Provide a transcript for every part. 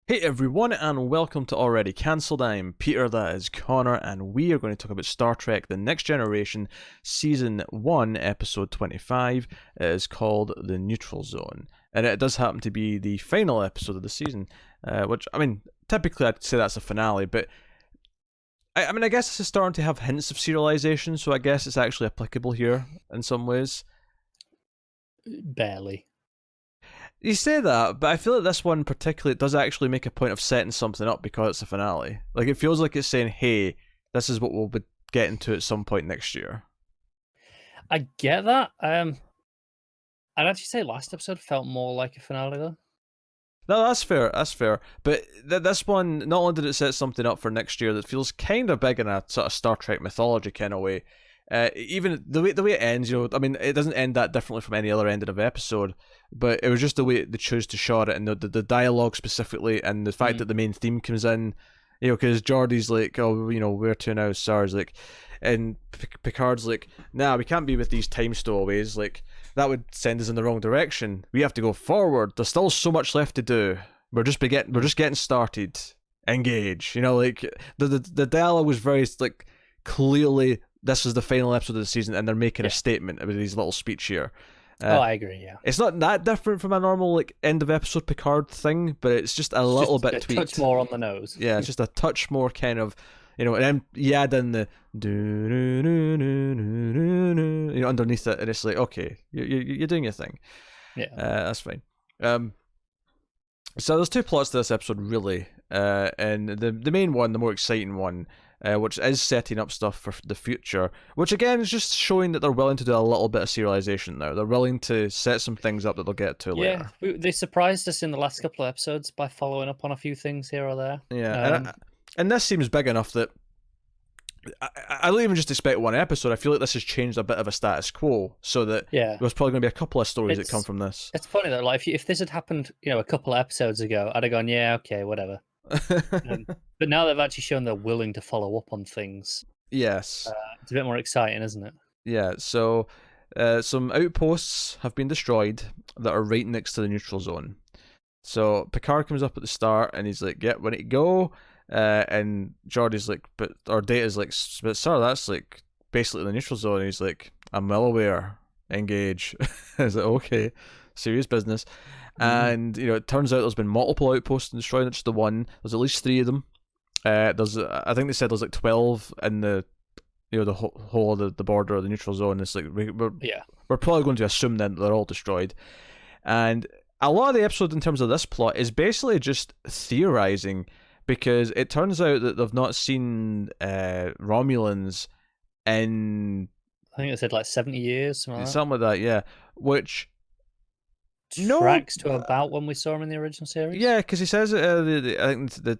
Hey everyone, and welcome to Already Cancelled. I'm Peter, that is Connor, and we are going to talk about Star Trek The Next Generation, Season 1, Episode 25. It is called The Neutral Zone, and it does happen to be the final episode of the season, which, typically I'd say that's a finale, but I guess this is starting to have hints of serialization, so I guess it's actually applicable here in some ways. Barely. You say that, but I feel like this one particularly does actually make a point of setting something up because it's a finale. Like, it feels like it's saying, hey, this is what we'll be getting to at some point next year. I get that. I'd actually say last episode felt more like a finale, though. No, that's fair, But this one, not only did it set something up for next year that feels kind of big in a sort of Star Trek mythology kind of way, even the way it ends, it doesn't end that differently from any other ending of episode, but it was just the way they chose to shot it, and the dialogue specifically, and the fact that the main theme comes in, because Geordi's like, oh, where to now, SARS, like, and Picard's like, nah, we can't be with these time stowaways, like, that would send us in the wrong direction. We have to go forward. There's still so much left to do. We're just getting started. Engage. The dialogue was very like clearly this is the final episode of the season, and they're making a statement with his little speech here. I agree. Yeah, it's not that different from a normal like end of episode Picard thing, but it's just a little bit tweaked. A touch more on the nose. Yeah, it's just a touch more kind of, and then you add in the underneath it, and it's like, okay, you're doing your thing. Yeah, that's fine. So there's two plots to this episode, really, and the main one, the more exciting one, which is setting up stuff for the future, which again is just showing that they're willing to do a little bit of serialization now. They're willing to set some things up that they'll get to later. Yeah, they surprised us in the last couple of episodes by following up on a few things here or there. Yeah, and this seems big enough that I don't even just expect one episode. I feel like this has changed a bit of a status quo, so that there's probably going to be a couple of stories that come from this. It's funny though, like if this had happened, a couple of episodes ago, I'd have gone, yeah, okay, whatever. But now they've actually shown they're willing to follow up on things. Yes, it's a bit more exciting, isn't it? Yeah. So, some outposts have been destroyed that are right next to the neutral zone. So Picard comes up at the start and he's like, "Yep, we need to go." And Geordi's like, or Data's like, "But sir, that's like basically the neutral zone." And he's like, "I'm well aware. Engage." I was like, "Okay, serious business." And it turns out there's been multiple outposts destroyed, not just the one. There's at least 3 of them. I think they said there's like 12 in the the whole of the border of the neutral zone. It's like we're probably going to assume then that they're all destroyed. And a lot of the episode in terms of this plot is basically just theorizing, because it turns out that they've not seen Romulans in, I think it said like 70 years, something like that. Yeah, which tracks to about when we saw him in the original series. Yeah, because he says I think the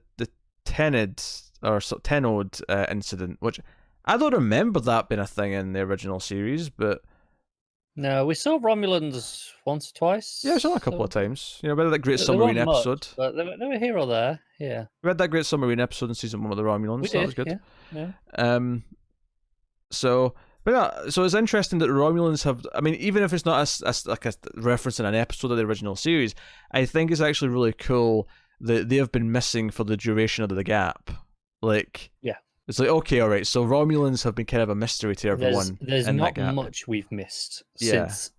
Tenid or Tenod incident, which I don't remember that being a thing in the original series, but no, we saw Romulans once or twice. Yeah, we saw a couple of times. We had that great submarine episode. But they were here or there. Yeah, we had that great submarine episode in season 1 with the Romulans. That was good. Yeah. So it's interesting that the Romulans have. I mean, even if it's not like a reference in an episode of the original series, I think it's actually really cool that they have been missing for the duration of the gap. Like, it's like, okay, all right. So Romulans have been kind of a mystery to everyone. There's not much we've missed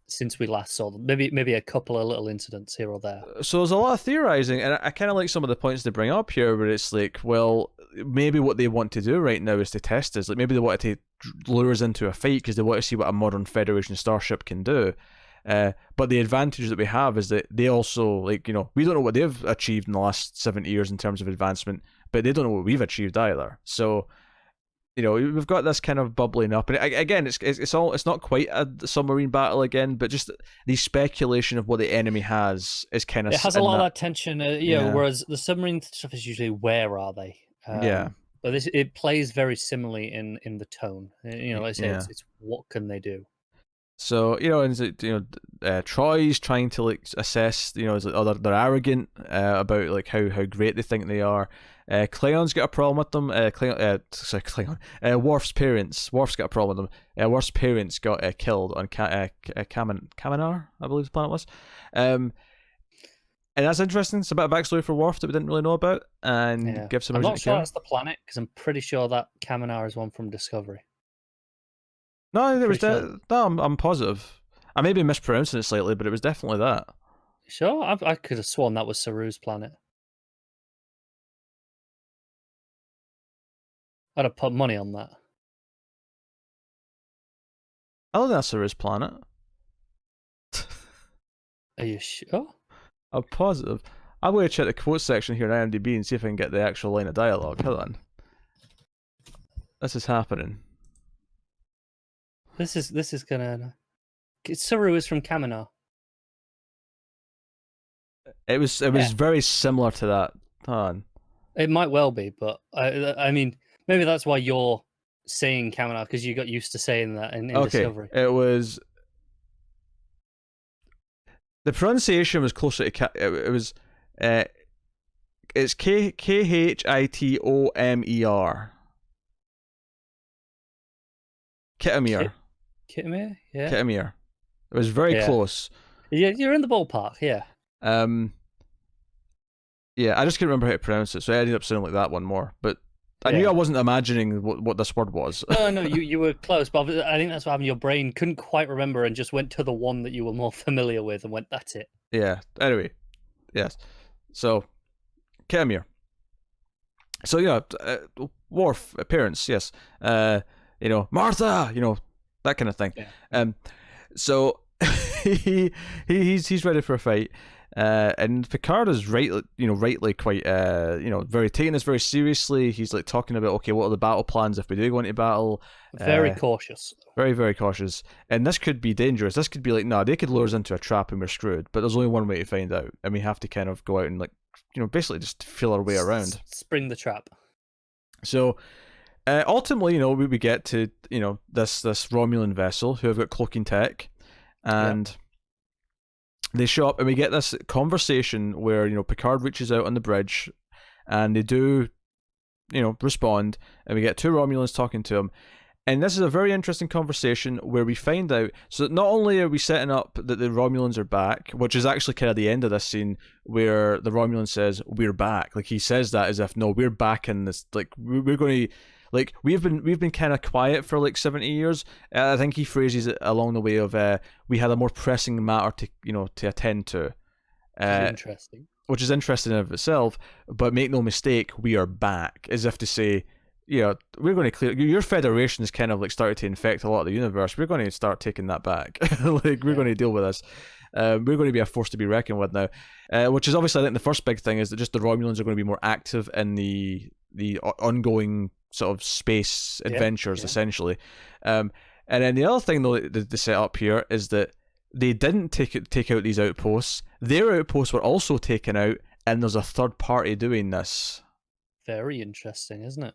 since we last saw them. Maybe a couple of little incidents here or there. So there's a lot of theorizing, and I kind of like some of the points they bring up here, where it's like, well, maybe what they want to do right now is to test us. Like, maybe they want to lure us into a fight because they want to see what a modern Federation starship can do. But the advantage that we have is that they also, we don't know what they've achieved in the last 70 years in terms of advancement, but they don't know what we've achieved either. So, we've got this kind of bubbling up, and again, it's not quite a submarine battle again, but just the speculation of what the enemy has is kind of. It has a lot of that tension, whereas the submarine stuff is usually where are they? But it plays very similarly in the tone. Like I say, it's what can they do. So Troy's trying to assess. They're arrogant about how great they think they are. Klingons got a problem with them. Worf's parents. Worf's got a problem with them. Worf's parents got killed on Kaminar, I believe the planet was. And that's interesting. It's a bit of backstory for Worf that we didn't really know about, and give some. I'm not sure that's the planet because I'm pretty sure that Kaminar is one from Discovery. No, there was no. I'm positive. I may be mispronouncing it slightly, but it was definitely that. Sure, I could have sworn that was Saru's planet. I'd have put money on that. I don't think that's Saru's planet. Are you sure? I'm positive. I'm going to check the quote section here in IMDb and see if I can get the actual line of dialogue. Hold on. This is happening. This is gonna. Saru is from Kaminar. It was very similar to that. Hold on. It might well be, but I mean, maybe that's why you're saying Kaminar, because you got used to saying that in Discovery. It was. The pronunciation was closer to it was. It's Khitomer. Kitamir. Kitamir, yeah. Kitamir. It was very close. Yeah, you're in the ballpark. Yeah. Yeah, I just can't remember how to pronounce it, so I ended up sounding like that one more. But I knew I wasn't imagining what this word was. No, you were close, but I think that's what happened. Your brain couldn't quite remember and just went to the one that you were more familiar with and went, that's it. Yeah. Anyway, yes. So, Kitamir. So yeah, Worf appearance, yes. Martha, that kind of thing. Yeah. So he's ready for a fight. And Picard is rightly quite very taking this very seriously. He's like talking about, okay, what are the battle plans if we do go into battle? Very cautious. Very, very cautious. And this could be dangerous. This could be like, they could lure us into a trap and we're screwed. But there's only one way to find out, and we have to kind of go out and basically just feel our way around. Spring the trap. So ultimately, we get to this Romulan vessel who have got cloaking tech, and they show up, and we get this conversation where Picard reaches out on the bridge, and they do respond, and we get two Romulans talking to him. And this is a very interesting conversation where we find out, so not only are we setting up that the Romulans are back, which is actually kind of the end of this scene where the Romulan says, we're back. Like, he says that as if, no, we're back in this, like, we're going to, like, we've been kind of quiet for like 70 years. I think he phrases it along the way of, we had a more pressing matter to attend to. Interesting. Which is interesting in of itself, but make no mistake, we are back, as if to say, we're going to clear. Your Federation has kind of like started to infect a lot of the universe. We're going to start taking that back. We're going to deal with this. We're going to be a force to be reckoned with now. Which is obviously, I think, the first big thing is that just the Romulans are going to be more active in the ongoing sort of space adventures, essentially. And then the other thing though they set up here is that they didn't take out these outposts. Their outposts were also taken out, and there's a third party doing this. Very interesting, isn't it?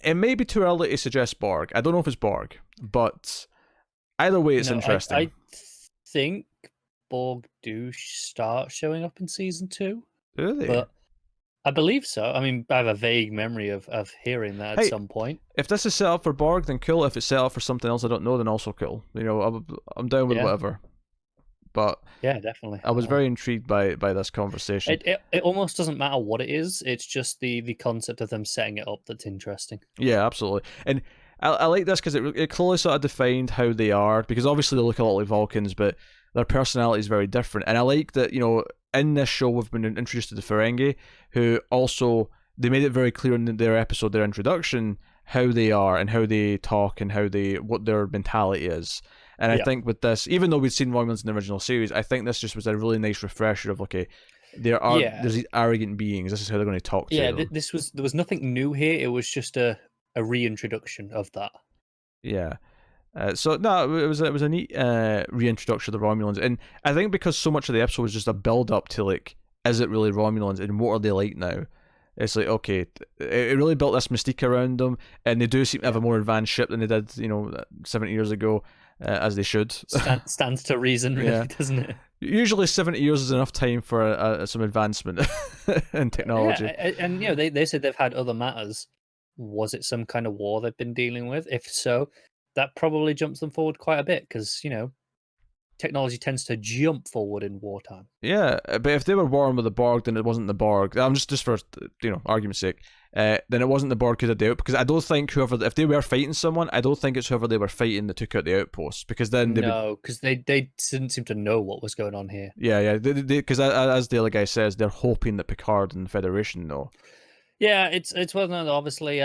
It may be too early to suggest Borg. I don't know if it's Borg, but either way, it's interesting. I think Borg do start showing up in season 2. Do they? But I believe so. I mean, I have a vague memory of hearing that at some point. If this is set up for Borg, then cool. If it's set up for something else I don't know, then also cool. I'm down with whatever. But yeah, definitely. I was very intrigued by this conversation. It almost doesn't matter what it is. It's just the concept of them setting it up that's interesting. Yeah, absolutely. And I like this because it clearly sort of defined how they are, because obviously they look a lot like Vulcans, but their personality is very different. And I like that, in this show we've been introduced to the Ferengi, who also, they made it very clear in their episode, their introduction, how they are and how they talk and what their mentality is. And I think with this, even though we'd seen Romulans in the original series, I think this just was a really nice refresher of, okay, there's these arrogant beings. This is how they're going to talk to them. There was nothing new here. It was just a reintroduction of that. Yeah. So no, it was a neat reintroduction of the Romulans, and I think because so much of the episode was just a build up to like, is it really Romulans, and what are they like now? It's like, okay, it really built this mystique around them, and they do seem to have a more advanced ship than they did, 70 years ago, as they should. Stands to reason, really, doesn't it? Usually 70 years is enough time for some advancement in technology. Yeah, and they said they've had other matters. Was it some kind of war they've been dealing with? If so, that probably jumps them forward quite a bit, because technology tends to jump forward in wartime. Yeah, but if they were warring with the Borg, then it wasn't the Borg. I'm just for argument's sake. Then it wasn't the Borg who did the outpost, because I don't think if they were fighting someone, I don't think it's whoever they were fighting that took out the outpost, because then because they didn't seem to know what was going on here. Yeah, because as the other guy says, they're hoping that Picard and the Federation know. Yeah, it's well known, obviously.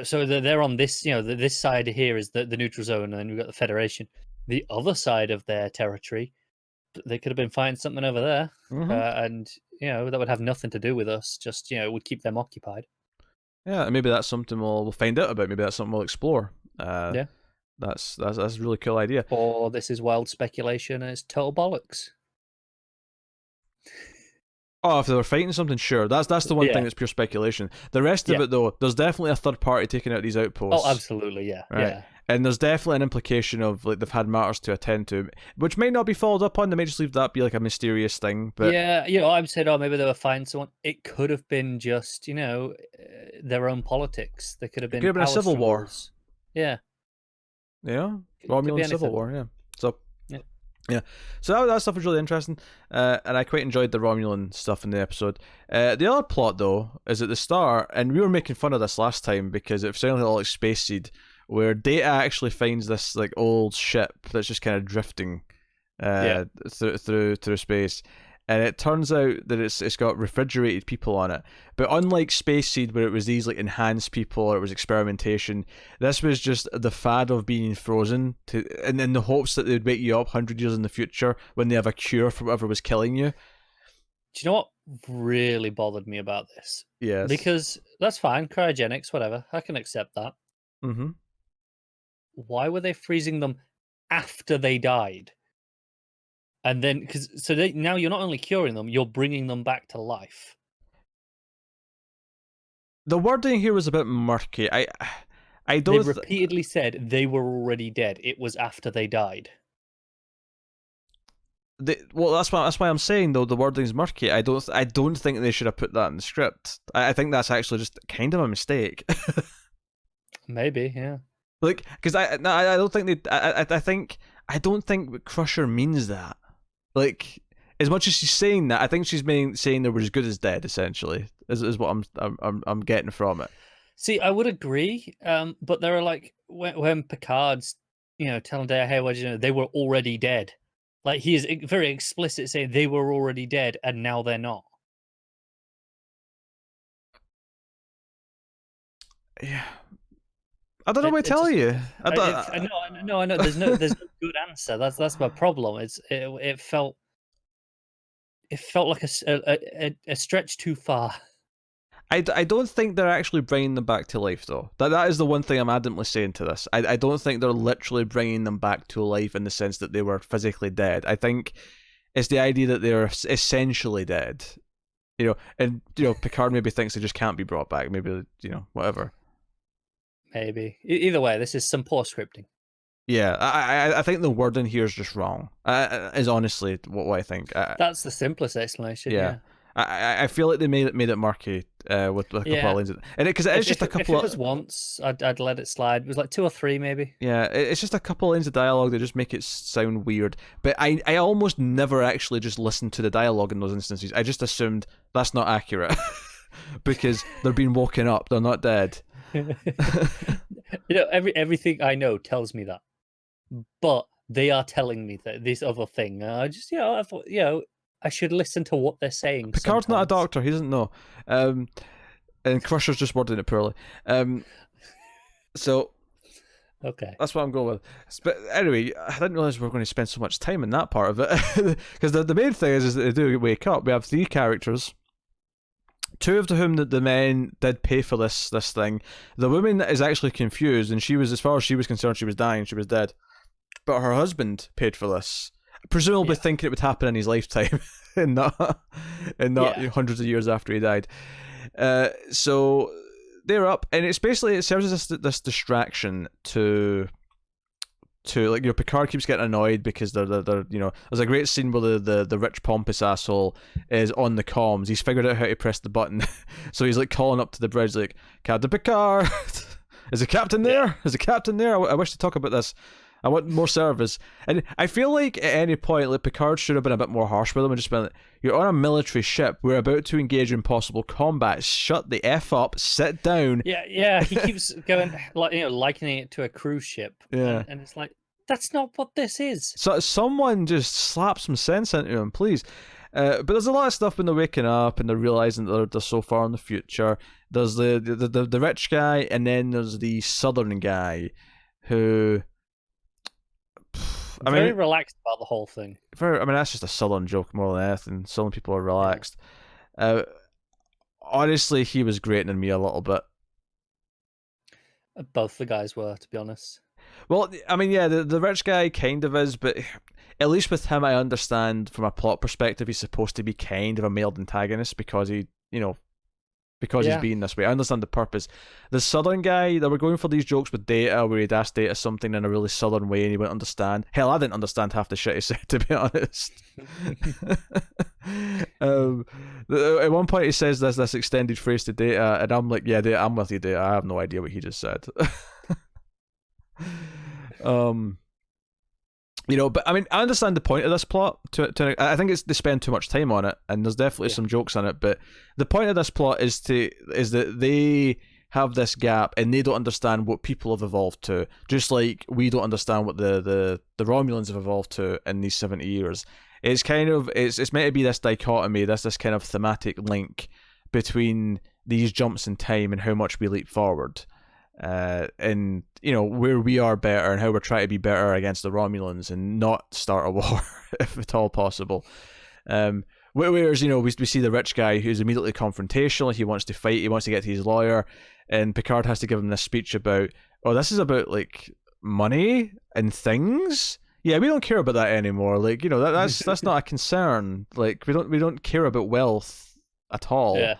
So they're on this, this side here is the neutral zone, and then we've got the Federation. The other side of their territory, they could have been fighting something over there, and that would have nothing to do with us. Just it would keep them occupied. Yeah, and maybe that's something we'll find out about. Maybe that's something we'll explore. Yeah, that's a really cool idea. Or this is wild speculation, and it's total bollocks. Oh, if they were fighting something, sure. That's the one thing that's pure speculation. The rest of it, though, there's definitely a third party taking out these outposts. Oh, absolutely, yeah. Right? Yeah. And there's definitely an implication of they've had matters to attend to, which may not be followed up on. They may just leave that be like a mysterious thing. But yeah, I would say, maybe they were fighting someone. It could have been just their own politics. They could have been a civil war. Yeah. Yeah, Romulan civil war. Yeah. So. Yeah, so that stuff was really interesting, and I quite enjoyed the Romulan stuff in the episode. The other plot, though, is at the start, and we were making fun of this last time because it sounded like Space Seed, where Data actually finds this like old ship that's just kind of drifting through space. And it turns out that it's got refrigerated people on it. But unlike Space Seed, where it was these like enhanced people or it was experimentation, this was just the fad of being frozen and in the hopes that they'd wake you up 100 years in the future when they have a cure for whatever was killing you. Do you know what really bothered me about this? Yes. Because that's fine, cryogenics, whatever. I can accept that. Mm-hmm. Why were they freezing them after they died? And then, now you're not only curing them, you're bringing them back to life. The wording here was a bit murky. I don't. They repeatedly said they were already dead. It was after they died. That's why I'm saying though the wording's murky. I don't think they should have put that in the script. I think that's actually just kind of a mistake. Maybe, yeah. Like, because I don't think I don't think Crusher means that. Like, as much as she's saying that, I think she's saying they were as good as dead. Essentially, is what I'm getting from it. See, I would agree, but there are like when Picard's telling Data, hey, what do you know? They were already dead. Like he is very explicit saying they were already dead and now they're not. Yeah. I don't know what to tell you. I know. There's no good answer. That's my problem. It felt like a stretch too far. I don't think they're actually bringing them back to life, though. That is the one thing I'm adamantly saying to this. I don't think they're literally bringing them back to life in the sense that they were physically dead. I think it's the idea that they're essentially dead. And Picard maybe thinks they just can't be brought back. Maybe whatever. Maybe. Either way, this is some poor scripting. Yeah, I think the wording here is just wrong. Is honestly what I think. That's the simplest explanation. Yeah. I feel like they made it murky with a couple of lines, and because it is just a couple. If it was once, I'd let it slide. It was like 2 or 3 maybe. Yeah, it's just a couple of lines of dialogue that just make it sound weird. But I almost never actually just listened to the dialogue in those instances. I just assumed that's not accurate because they're being woken up. They're not dead. Everything I know tells me that, but they are telling me that this other thing. I just I thought I should listen to what they're saying. Picard's not a doctor; he doesn't know. And Crusher's just wording it poorly. So okay, that's what I'm going with. But anyway, I didn't realize we were going to spend so much time in that part of it because the main thing is that they do wake up. We have 3 characters. 2 of whom the men did pay for this thing. The woman is actually confused, and she was, as far as she was concerned, she was dying, she was dead. But her husband paid for this, presumably thinking it would happen in his lifetime, and not hundreds of years after he died. So they're up, and it serves as this distraction to like Picard keeps getting annoyed because they're there's a great scene where the rich pompous asshole is on the comms. He's figured out how to press the button, so he's like calling up to the bridge like, Captain Picard, is the captain there? Is the captain there? I wish to talk about this. I want more service. And I feel like at any point, like Picard should have been a bit more harsh with him and just been like, you're on a military ship. We're about to engage in possible combat. Shut the F up. Sit down. Yeah. He keeps going, like, likening it to a cruise ship. Yeah. And it's like, that's not what this is. So someone just slap some sense into him, please. But there's a lot of stuff when they're waking up and they're realizing that they're so far in the future. There's the rich guy, and then there's the southern guy who... Very relaxed about the whole thing. That's just a southern joke more than anything. Southern people are relaxed. Honestly, he was grating me a little bit. Both the guys were, to be honest. Well, I mean, yeah, the rich guy kind of is, but at least with him, I understand from a plot perspective, he's supposed to be kind of a male antagonist because he's being this way. I understand the purpose. The southern guy, they were going for these jokes with Data, where he'd ask Data something in a really southern way and he wouldn't understand. Hell, I didn't understand half the shit he said, to be honest. At one point, he says this extended phrase to Data, and I'm like, yeah, Data, I'm with you, Data. I have no idea what he just said. But I mean, I understand the point of this plot. I think they spend too much time on it, and there's definitely some jokes in it. But the point of this plot is that they have this gap, and they don't understand what people have evolved to, just like we don't understand what the Romulans have evolved to in these 70 years. It's kind of it's meant to be this dichotomy, this kind of thematic link between these jumps in time and how much we leap forward. And where we are better and how we're trying to be better against the Romulans and not start a war if at all possible. Whereas we see the rich guy who's immediately confrontational. He wants to fight. He wants to get to his lawyer, and Picard has to give him this speech about, this is about like money and things. Yeah, we don't care about that anymore. Like that's not a concern. Like we don't care about wealth at all. Yeah.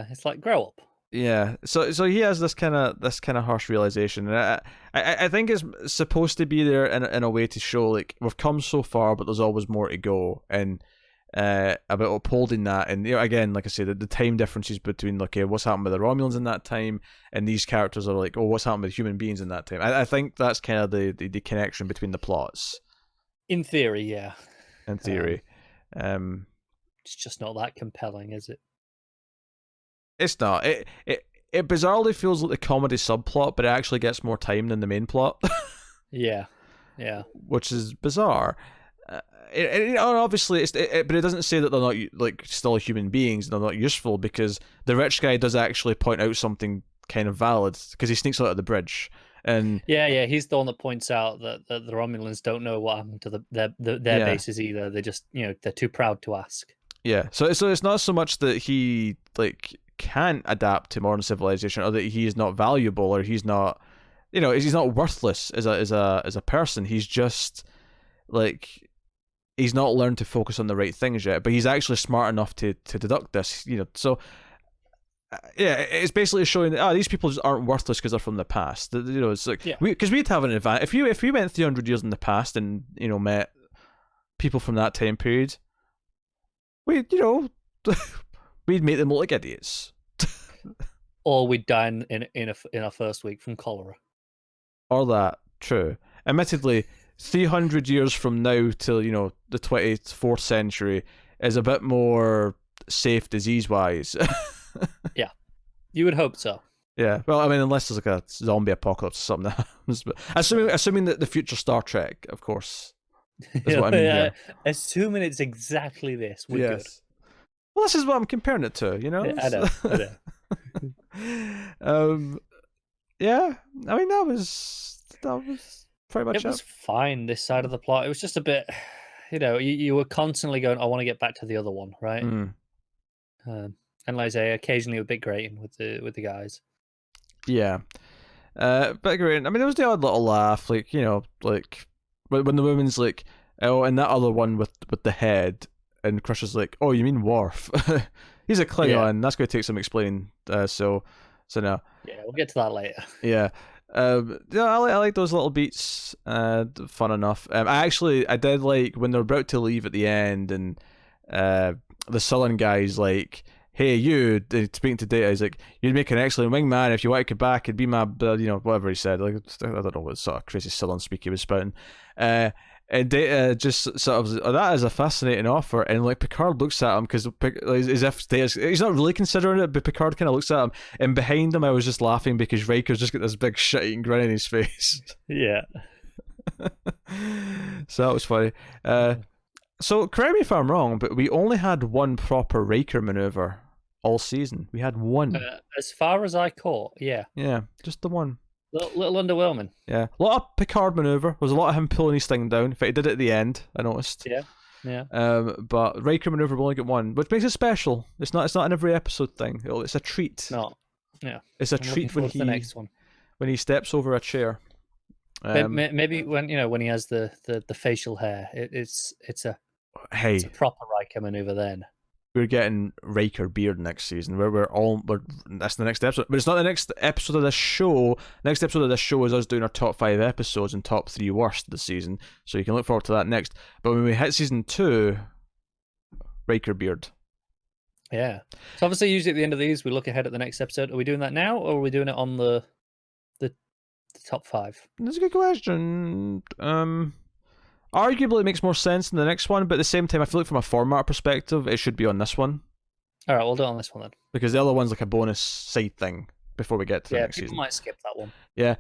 It's like, grow up. Yeah, so he has this kind of harsh realization, and I think it's supposed to be there in a way to show like we've come so far, but there's always more to go, and about upholding that, and again, like I say, the time differences between what's happened with the Romulans in that time, and these characters are like, what's happened with human beings in that time. I think that's kind of the connection between the plots. In theory, yeah. In theory, it's just not that compelling, is it? It's not. It bizarrely feels like the comedy subplot, but it actually gets more time than the main plot. Yeah. Which is bizarre. Obviously, but it doesn't say that they're not still human beings. They're not useful because the rich guy does actually point out something kind of valid because he sneaks out of the bridge. And yeah, he's the one that points out that the Romulans don't know what happened to their bases either. They just they're too proud to ask. Yeah, so it's not so much that he can't adapt to modern civilization, or that he is not valuable, or he's not, he's not worthless as a person. He's just he's not learned to focus on the right things yet, but he's actually smart enough to deduct this. So it's basically showing that these people just aren't worthless because they're from the past. It's like because we'd have an advantage if we went 300 years in the past and met people from that time period. We'd make them look like idiots. Or we'd die in our first week from cholera. Or that, true. Admittedly, 300 years from now till, the 24th century is a bit more safe disease-wise. Yeah, you would hope so. Yeah, well, I mean, unless there's a zombie apocalypse or something that happens. But assuming that the future Star Trek, of course, is what I mean here. Assuming it's exactly this, we're good. Well, this is what I'm comparing it to, Yeah, I know. Yeah, I mean, that was pretty much it. It was fine, this side of the plot. It was just a bit, you were constantly going, I want to get back to the other one, right? And like I say, occasionally a bit grating with the guys. Yeah. Bit grating. I mean, there was the odd little laugh, when the woman's like, oh, and that other one with the head. And Crusher's like, oh, you mean Worf? He's a Klingon. Yeah. That's going to take some explaining. So no. Yeah, we'll get to that later. Yeah. I like those little beats. Fun enough. I did like when they're about to leave at the end, and the Southern guy's like, hey, you, speaking to Data, he's like, you'd make an excellent wingman if you wanted to come back and be my, whatever he said. Like, I don't know what sort of crazy Southern speak he was spouting. And Data just sort of, oh, that is a fascinating offer. And like Picard looks at him because as if Data's, he's not really considering it, but Picard kind of looks at him. And behind him, I was just laughing because Riker's just got this big shit-eating grin in his face. Yeah. So that was funny. So correct me if I'm wrong, but we only had one proper Riker maneuver all season. We had one. As far as I caught, yeah. Yeah, just the one. Little underwhelming. Yeah, a lot of Picard maneuver. There was a lot of him pulling his thing down. In fact, he did it at the end. I noticed. Yeah. But Riker maneuver we only get one, which makes it special. It's not an every episode thing. It's a treat. No. Yeah. It's a treat when the next one. When he steps over a chair. Maybe when when he has the facial hair, it's a proper Riker maneuver then. We're getting Riker beard next season. That's the next episode, but it's not the next episode of this show. Next episode of this show is us doing our top 5 episodes and top 3 worst this season. So you can look forward to that next. But when we hit season 2, Riker beard. Yeah. So obviously, usually at the end of these, we look ahead at the next episode. Are we doing that now, or are we doing it on the top 5? That's a good question. Arguably, it makes more sense in the next one, but at the same time, I feel like from a format perspective, it should be on this one. All right, we'll do it on this one then. Because the other one's like a bonus side thing before we get to the next season. Yeah, people might skip that one. Yeah.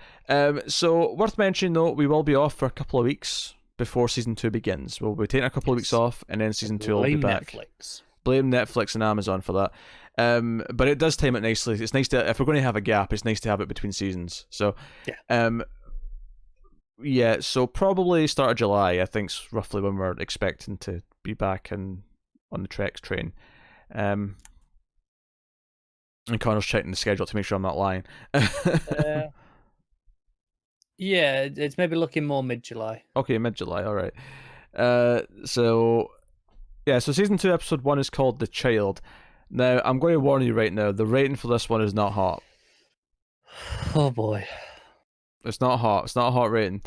So, worth mentioning though, we will be off for a couple of weeks before season 2 begins. We'll be taking a couple of weeks off, and then season 2 will be back. Blame Netflix and Amazon for that. But it does time it nicely. It's nice to, if we're going to have a gap, it's nice to have it between seasons. So, yeah, so probably start of July, I think, is roughly when we're expecting to be back on the Trek train. And Connor's checking the schedule to make sure I'm not lying. Yeah, it's maybe looking more mid-July. Okay, mid-July, alright. So season 2, episode 1 is called The Child. Now, I'm going to warn you right now, the rating for this one is not hot. Oh boy. It's not hot. It's not a hot rating.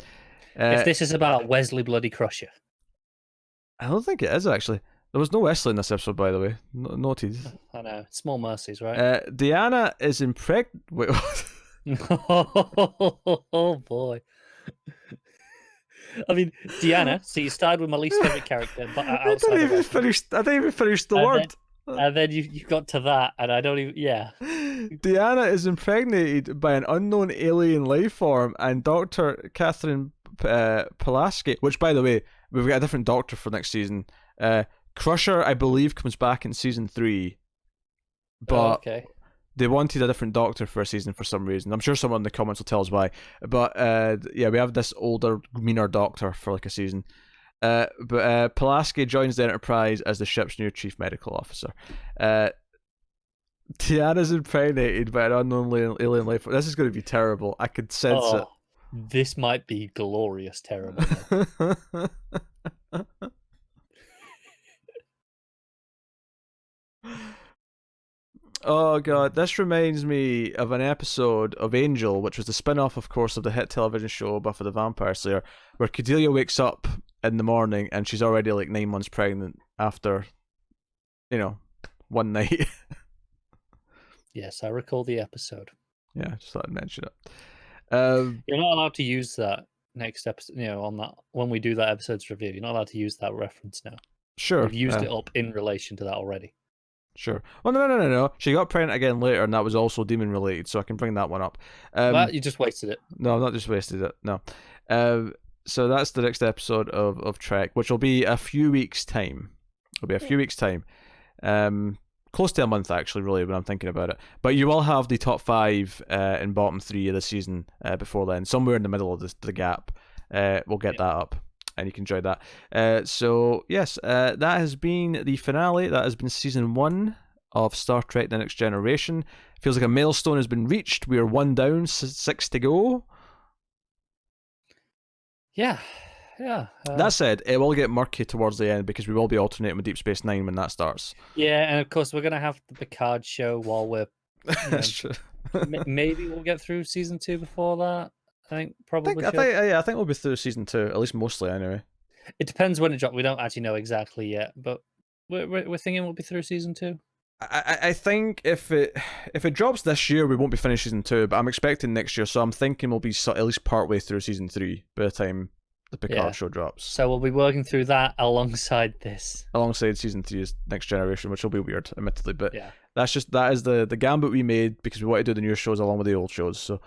If this is about Wesley Bloody Crusher. I don't think it is, actually. There was no Wesley in this episode, by the way. Noted. I know. Small mercies, right? Deanna is impregnated. Wait, what? Oh, boy. I mean, Deanna, so you started with my least favourite character. But I didn't even finish the word. And then you got to that, and I don't even... Yeah. Deanna is impregnated by an unknown alien life form, and Dr. Catherine Pulaski, which, by the way, we've got a different doctor for next season. Crusher, I believe, comes back in season 3, but they wanted a different doctor for a season for some reason. I'm sure someone in the comments will tell us why. But yeah, we have this older, meaner doctor for like a season. But Pulaski joins the Enterprise as the ship's new chief medical officer. Tiana's impregnated by an unknown alien life. This is going to be terrible. I could sense it. This might be glorious terrible. Oh god, this reminds me of an episode of Angel, which was the spin-off, of course, of the hit television show Buffy the Vampire Slayer, where Cordelia wakes up in the morning and she's already like 9 months pregnant after, one night. Yes, I recall the episode. Yeah, just thought I'd mention it. You're not allowed to use that next episode, on that, when we do that episode's review, you're not allowed to use that reference now. Sure. We've used it up in relation to that already. Sure. Well, no. She got pregnant again later, and that was also demon related, so I can bring that one up. Well, you just wasted it. No, I've not just wasted it. No. So that's the next episode of Trek, which will be a few weeks' time. It'll be a few weeks' time. Close to a month, actually, really, when I'm thinking about it. But you will have the top 5 and bottom 3 of the season before then. Somewhere in the middle of the gap. We'll get that up, and you can enjoy that. So, yes, that has been the finale. That has been season 1 of Star Trek The Next Generation. Feels like a milestone has been reached. We are 1 down, 6 to go. Yeah. That said, it will get murky towards the end because we will be alternating with Deep Space Nine when that starts. Yeah, and of course we're going to have the Picard show while we're... That's true. Maybe we'll get through season 2 before that. I think probably I think we'll be through season 2, at least mostly anyway. It depends when it drops. We don't actually know exactly yet, but we're thinking we'll be through season 2. I think if it drops this year, we won't be finished season 2, but I'm expecting next year, so I'm thinking we'll be at least partway through season 3 by the time the Picard show drops. So we'll be working through that alongside this. Alongside season 3's Next Generation, which will be weird, admittedly, but Yeah. that is the gambit we made because we want to do the new shows along with the old shows. So,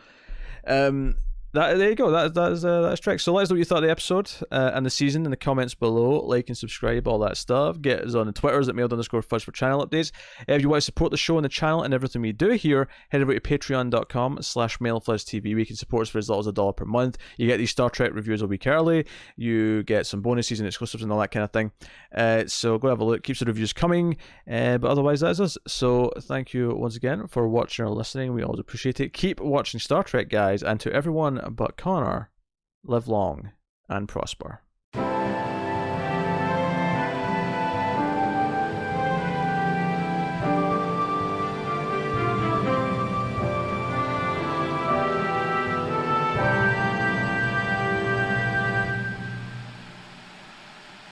there you go. That's Trek. So let us know what you thought of the episode and the season in the comments below. Like and subscribe, all that stuff. Get us on the Twitters at mailed_fudge for channel updates. If you want to support the show and the channel and everything we do here, head over to patreon.com/mailfudgetv. We can support us for as little as $1 per month. You get these Star Trek reviews a week early. You get some bonus season exclusives and all that kind of thing. So go have a look. Keeps the reviews coming. But otherwise, that's us. So thank you once again for watching or listening. We always appreciate it. Keep watching Star Trek, guys. And to everyone but Connor, live long and prosper.